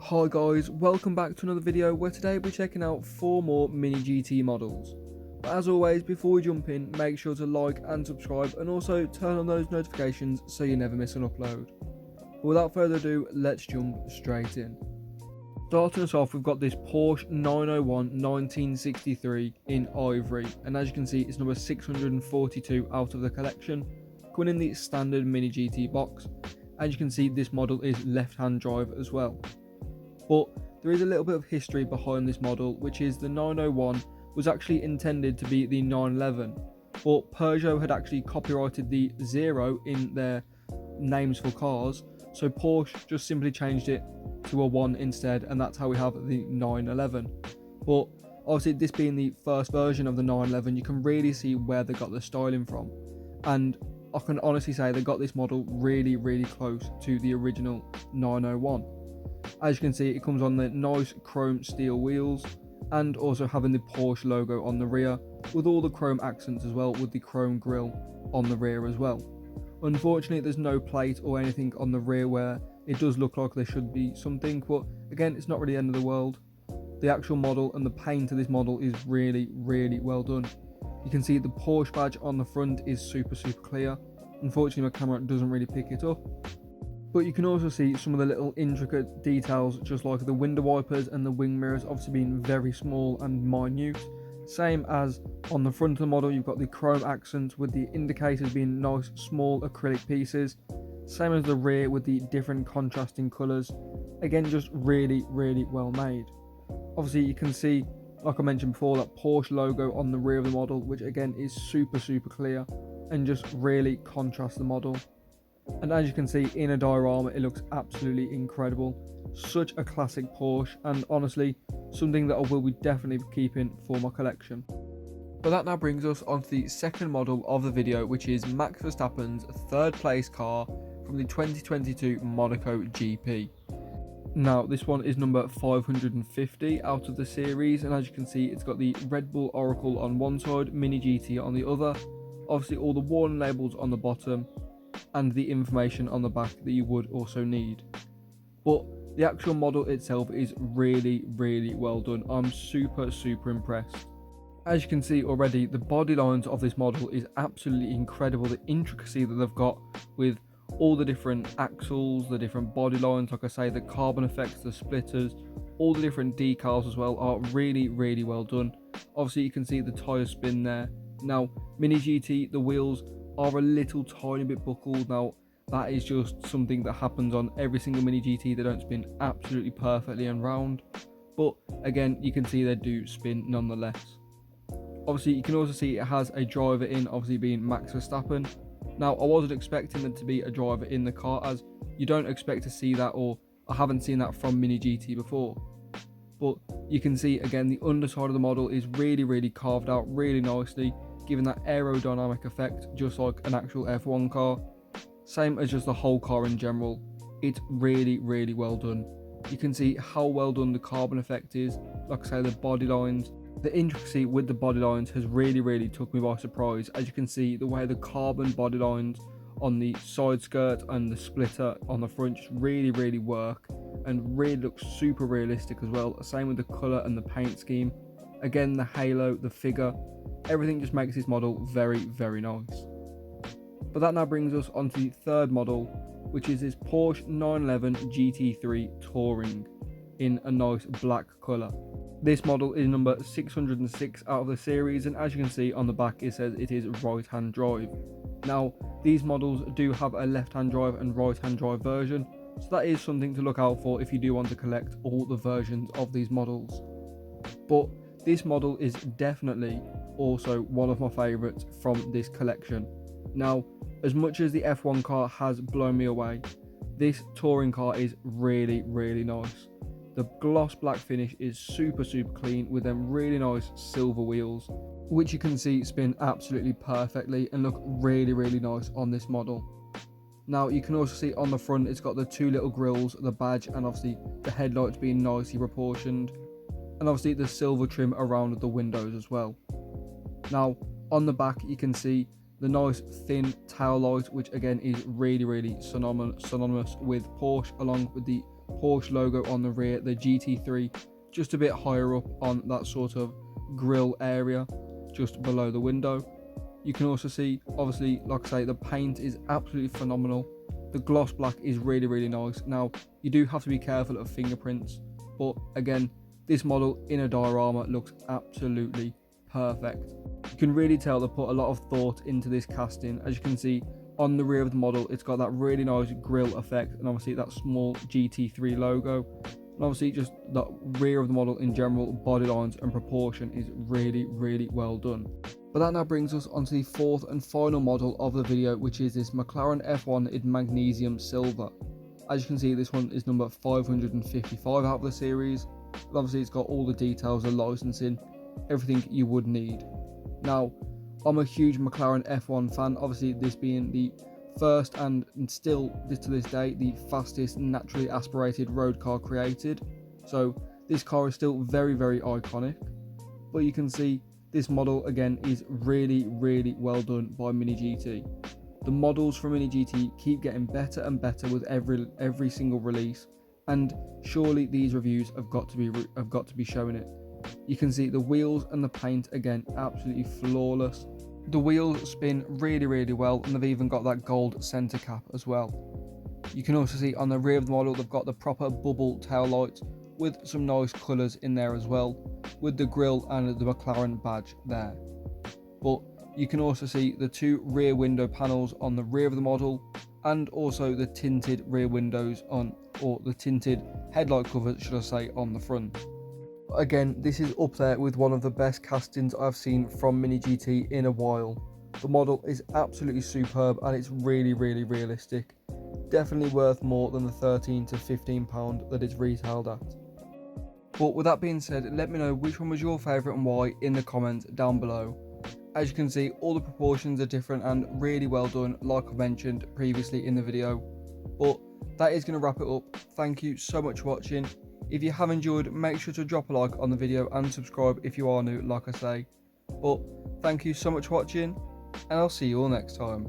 Hi guys, welcome back to another video where today we're checking out 4 more mini GT models. But as always, before we jump in, make sure to like and subscribe and also turn on those notifications so you never miss an upload. But without further ado, let's jump straight in. Starting us off, we've got this Porsche 901 1963 in ivory, and as you can see it's number 642 out of the collection, coming in the standard mini GT box. As you can see, this model is left-hand drive as well. But there is a little bit of history behind this model, which is the 901 was actually intended to be the 911, but Peugeot had actually copyrighted the 0 in their names for cars, so Porsche just simply changed it to a 1 instead, and that's how we have the 911. But obviously, this being the first version of the 911, you can really see where they got the styling from, and I can honestly say they got this model really close to the original 901. As you can see, it comes on the nice chrome steel wheels and also having the Porsche logo on the rear with all the chrome accents as well, with the chrome grille on the rear as well. Unfortunately, there's no plate or anything on the rear where it does look like there should be something, but again, it's not really the end of the world. The actual model and the paint of this model is really well done. You can see the Porsche badge on the front is super clear. Unfortunately, my camera doesn't really pick it up. But you can also see some of the little intricate details, just like the window wipers and the wing mirrors obviously being very small and minute. Same as on the front of the model, you've got the chrome accents with the indicators being nice small acrylic pieces. Same as the rear with the different contrasting colours. Again, just really well made. Obviously you can see, like I mentioned before, that Porsche logo on the rear of the model, which again is super clear and just really contrasts the model. And as you can see in a diorama, it looks absolutely incredible. Such a classic Porsche, and honestly something that I will be definitely keeping for my collection. But that now brings us on to the second model of the video, which is Max Verstappen's third place car from the 2022 Monaco GP. Now this one is number 550 out of the series, and as you can see, it's got the Red Bull Oracle on one side, Mini GT on the other, obviously all the warning labels on the bottom and the information on the back that you would also need. But the actual model itself is really well done. I'm super impressed. As you can see already, the body lines of this model is absolutely incredible. The intricacy that they've got with all the different axles, the different body lines, like I say, the carbon effects, the splitters, all the different decals as well are really well done. Obviously you can see the tyre spin there. Now Mini GT, the wheels are a little tiny bit buckled. Now that is just something that happens on every single Mini GT. They don't spin absolutely perfectly and round, but again you can see they do spin nonetheless. Obviously you can also see it has a driver in, obviously being Max Verstappen. Now I wasn't expecting there to be a driver in the car, as you don't expect to see that, or I haven't seen that from Mini GT before. But you can see again the underside of the model is really carved out really nicely, giving that aerodynamic effect just like an actual F1 car. Same as just the whole car in general. It's really well done. You can see how well done the carbon effect is. Like I say, the body lines, the intricacy with the body lines has really took me by surprise. As you can see, the way the carbon body lines on the side skirt and the splitter on the front just really work and really looks super realistic as well. Same with the colour and the paint scheme. Again, the halo, the figure, everything just makes this model very nice. But that now brings us on to the third model, which is this Porsche 911 GT3 Touring in a nice black colour. This model is number 606 out of the series, and as you can see on the back it says it is right hand drive. Now these models do have a left hand drive and right hand drive version, so that is something to look out for if you do want to collect all the versions of these models. But this model is definitely also one of my favourites from this collection. Now, as much as the F1 car has blown me away, this touring car is really nice. The gloss black finish is super clean with them really nice silver wheels, which you can see spin absolutely perfectly and look really nice on this model. Now you can also see on the front it's got the two little grills, the badge, and obviously the headlights being nicely proportioned, and obviously the silver trim around the windows as well. Now on the back you can see the nice thin tail light, which again is really synonymous with Porsche, along with the Porsche logo on the rear, the GT3 just a bit higher up on that sort of grille area, just below the window. You can also see, obviously, like I say, the paint is absolutely phenomenal. The gloss black is really nice. Now, you do have to be careful of fingerprints, but again, this model in a diorama looks absolutely perfect. You can really tell they put a lot of thought into this casting. As you can see on the rear of the model, it's got that really nice grille effect, and obviously that small GT3 logo. And obviously just the rear of the model in general, body lines and proportion is really well done. But that now brings us onto the fourth and final model of the video, which is this McLaren F1 in magnesium silver. As you can see, this one is number 555 out of the series. And obviously it's got all the details, the licensing, everything you would need. Now, I'm a huge McLaren F1 fan, obviously this being the first and still to this day the fastest naturally aspirated road car created. So this car is still very iconic, but you can see this model again is really well done by Mini GT. The models from Mini GT keep getting better and better with every single release, and surely these reviews have got to be showing it. You can see the wheels and the paint again absolutely flawless. The wheels spin really well, and they've even got that gold center cap as well. You can also see on the rear of the model they've got the proper bubble tail lights with some nice colours in there as well, with the grille and the McLaren badge there. But you can also see the two rear window panels on the rear of the model, and also the tinted rear windows or the tinted headlight covers, should I say, on the front. Again, this is up there with one of the best castings I've seen from Mini GT in a while. The model is absolutely superb and it's really realistic. Definitely worth more than the £13 to £15 that it's retailed at. But with that being said, let me know which one was your favourite and why in the comments down below. As you can see, all the proportions are different and really well done, like I mentioned previously in the video. But that is going to wrap it up. Thank you so much for watching. If you have enjoyed, make sure to drop a like on the video and subscribe if you are new, like I say. But thank you so much for watching, and I'll see you all next time.